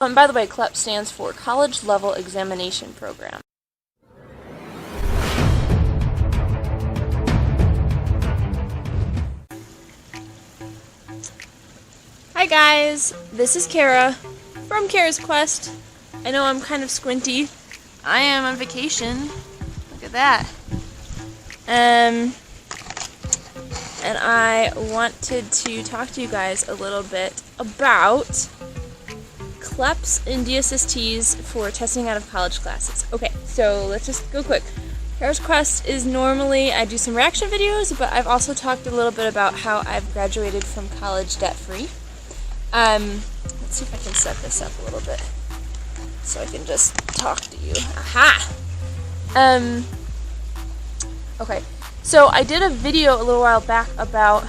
By the way, CLEPS stands for College Level Examination Program. Hi guys, this is Kara from Kara's Quest. I know I'm kind of squinty. I am on vacation. Look at that. And I wanted to talk to you guys a little bit about CLEPS and DSSTs for testing out of college classes. Okay, so let's just go quick. Kara's Quest is normally, I do some reaction videos, but I've also talked a little bit about how I've graduated from college debt-free. Let's see if I can set this up a little bit so I can just talk to you. Aha! Okay, so I did a video a little while back about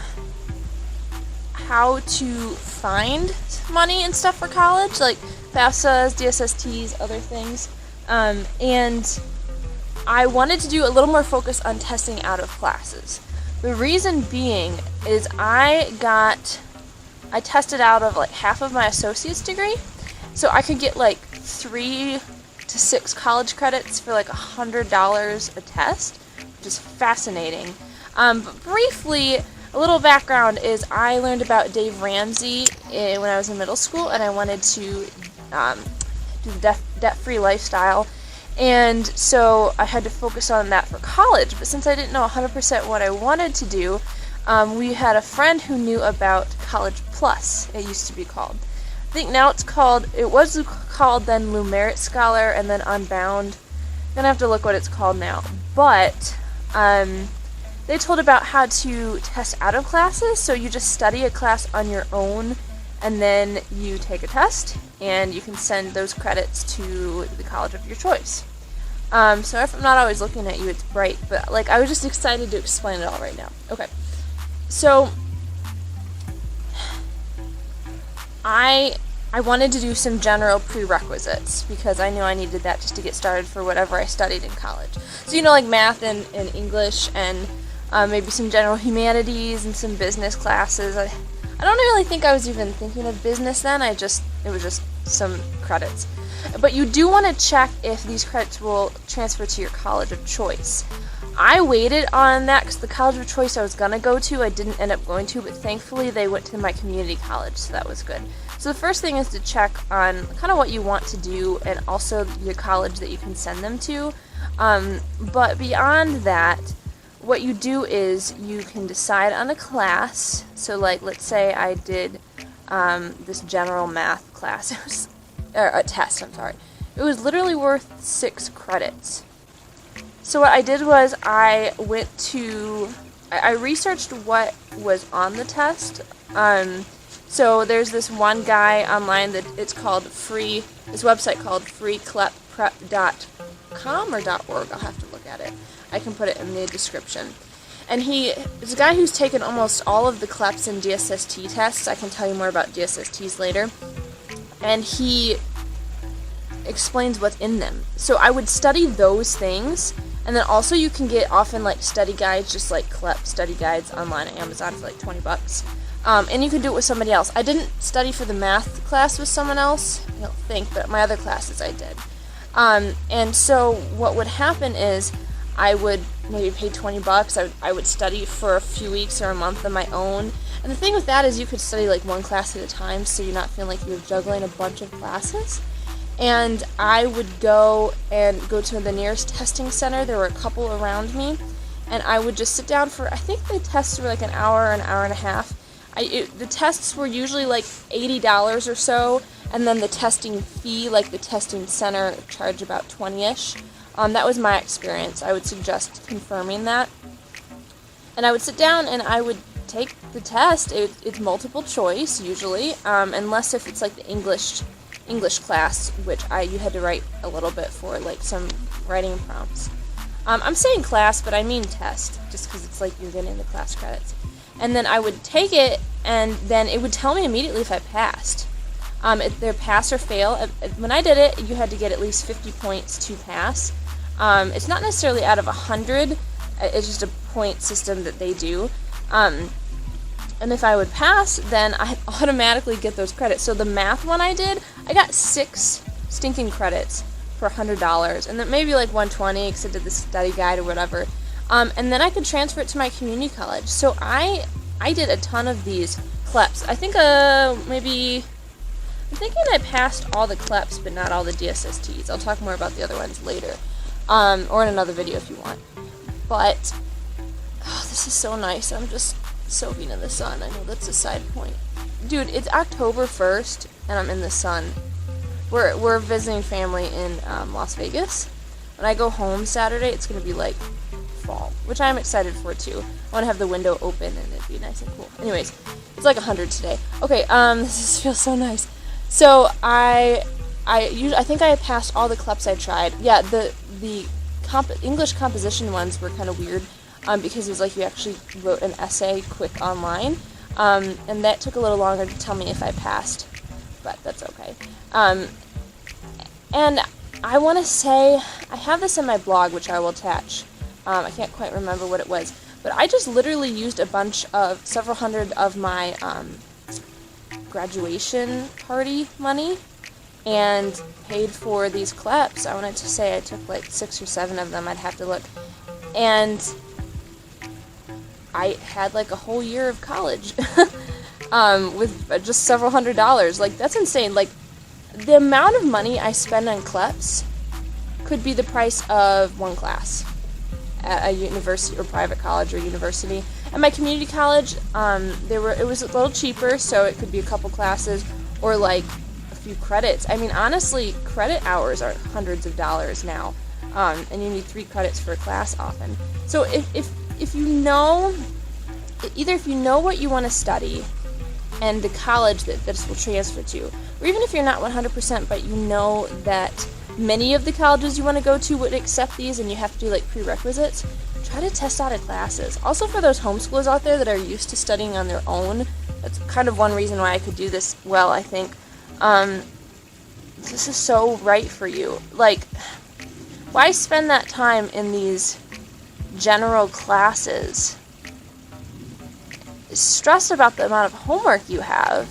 how to find money and stuff for college, like FAFSAs, DSSTs, other things, and I wanted to do a little more focus on testing out of classes. The reason being is I tested out of like half of my associate's degree, so I could get like 3 to 6 college credits for like $100 a test, which is fascinating. But briefly, a little background is I learned about Dave Ramsey when I was in middle school, and I wanted to do the debt-free lifestyle, and so I had to focus on that for college. But since I didn't know 100% what I wanted to do, we had a friend who knew about College Plus, it used to be called. I think now it was called then Blue Merit Scholar and then Unbound. I'm gonna have to look what it's called now. But they told about how to test out of classes, so you just study a class on your own and then you take a test and you can send those credits to the college of your choice. So if I'm not always looking at you, it's bright, but like I was just excited to explain it all right now. Okay. So I wanted to do some general prerequisites because I knew I needed that just to get started for whatever I studied in college. So like math and English and maybe some general humanities and some business classes. I don't really think I was even thinking of business then. It was just some credits. But you do want to check if these credits will transfer to your college of choice. I waited on that because the college of choice I was going to go to, I didn't end up going to, but thankfully they went to my community college, so that was good. So the first thing is to check on kind of what you want to do and also your college that you can send them to. But beyond that, what you do is you can decide on a class. So like let's say I did this general math class, or a test, I'm sorry. It was literally worth 6 credits. So what I did was I researched what was on the test. So there's this one guy online that this website called freeclepprep.com or .org. I'll have to look at it. I can put it in the description. And it's a guy who's taken almost all of the CLEPS and DSST tests. I can tell you more about DSSTs later. And he explains what's in them. So I would study those things. And then also you can get often like study guides, just like CLEPS study guides online at Amazon for like $20. And you can do it with somebody else. I didn't study for the math class with someone else, I don't think, but my other classes I did. And so what would happen is I would maybe pay $20. I would study for a few weeks or a month on my own. And the thing with that is you could study like one class at a time, so you're not feeling like you're juggling a bunch of classes. And I would go to the nearest testing center. There were a couple around me, and I would just sit down for, I think the tests were like an hour and a half. The tests were usually like $80 or so, and then the testing fee, like the testing center, charged about $20-ish. That was my experience. I would suggest confirming that. And I would sit down and I would take the test. It's multiple choice usually, unless if it's like the English class, which you had to write a little bit for, like some writing prompts. I'm saying class, but I mean test, just because it's like you're getting the class credits. And then I would take it, and then it would tell me immediately if I passed. Either pass or fail. When I did it, you had to get at least 50 points to pass. It's not necessarily out of 100. It's just a point system that they do. And if I would pass, then I'd automatically get those credits. So the math one I did, I got 6 stinking credits for $100, and then maybe like 120 because I did the study guide or whatever. And then I could transfer it to my community college. So I did a ton of these CLEPS. I think I'm thinking I passed all the CLEPS, but not all the DSSTs. I'll talk more about the other ones later, or in another video if you want. But this is so nice. I'm just soaking in the sun. I know that's a side point. Dude, it's October 1st, and I'm in the sun. We're visiting family in Las Vegas. When I go home Saturday, it's going to be like fall, which I'm excited for too. I want to have the window open and it'd be nice and cool. Anyways, it's like 100 today. Okay, this feels so nice. So I think I passed all the CLEPS I tried. Yeah, the English composition ones were kind of weird because it was like you actually wrote an essay quick online, and that took a little longer to tell me if I passed, but that's okay. And I want to say, I have this in my blog, which I will attach. I can't quite remember what it was, but I just literally used several hundred of my graduation party money and paid for these CLEPS. I wanted to say I took like 6 or 7 of them. I'd have to look. And I had like a whole year of college with just several $100s. Like, that's insane. Like, the amount of money I spend on CLEPS could be the price of one class at a university or private college or university. At my community college, it was a little cheaper, so it could be a couple classes or like a few credits. I mean, honestly, credit hours are hundreds of dollars now, and you need 3 credits for a class often. So if you know, either if you know what you want to study and the college that this will transfer to, or even if you're not 100%, but you know that many of the colleges you want to go to would accept these and you have to do like prerequisites, try to test out of classes. Also, for those homeschoolers out there that are used to studying on their own, that's kind of one reason why I could do this well, I think. This is so right for you. Like, why spend that time in these general classes stressed about the amount of homework you have?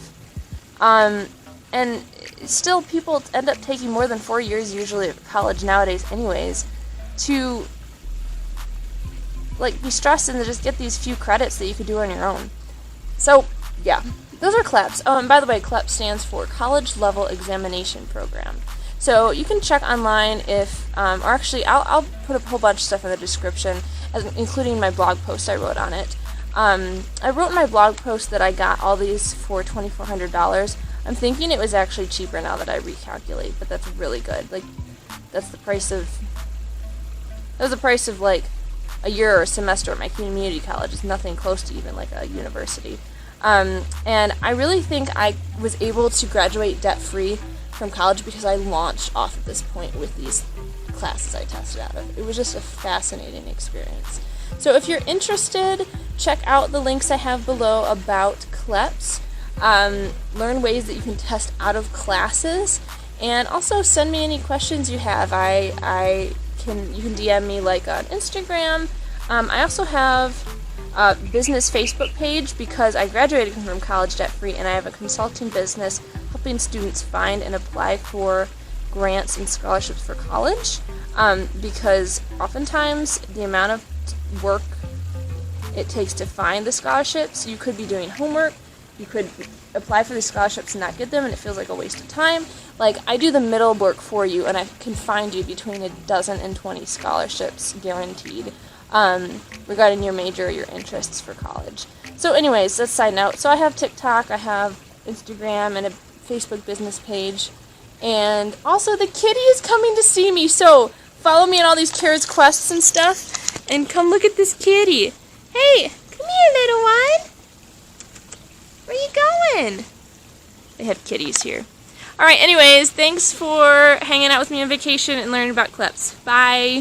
And still, people end up taking more than 4 years usually at college nowadays anyways to like be stressed and to just get these few credits that you could do on your own. So yeah, those are CLEPS. Oh, and by the way, CLEPS stands for College Level Examination Program. So you can check online if, or actually I'll put a whole bunch of stuff in the description, including my blog post I wrote on it. I wrote in my blog post that I got all these for $2,400. I'm thinking it was actually cheaper now that I recalculate, but that's really good. Like, that was the price of like a year or a semester at my community college. It's nothing close to even like a university. And I really think I was able to graduate debt-free from college because I launched off at this point with these classes I tested out of. It was just a fascinating experience. So if you're interested, check out the links I have below about CLEPS. Learn ways that you can test out of classes, and also send me any questions you have. You can DM me like on Instagram. I also have a business Facebook page because I graduated from college debt-free, and I have a consulting business helping students find and apply for grants and scholarships for college, because oftentimes the amount of work it takes to find the scholarships, you could be doing homework, you could apply for the scholarships and not get them, and it feels like a waste of time. Like, I do the middle work for you, and I can find you between 12 and 20 scholarships guaranteed, regarding your major or your interests for college. So anyways, that's a side note. So I have TikTok, I have Instagram, and a Facebook business page, and also the kitty is coming to see me, so follow me on all these Kara's quests and stuff, and come look at this kitty. Hey, come here, little one. Where you going? They have kitties here. Alright, anyways, thanks for hanging out with me on vacation and learning about CLEPS. Bye!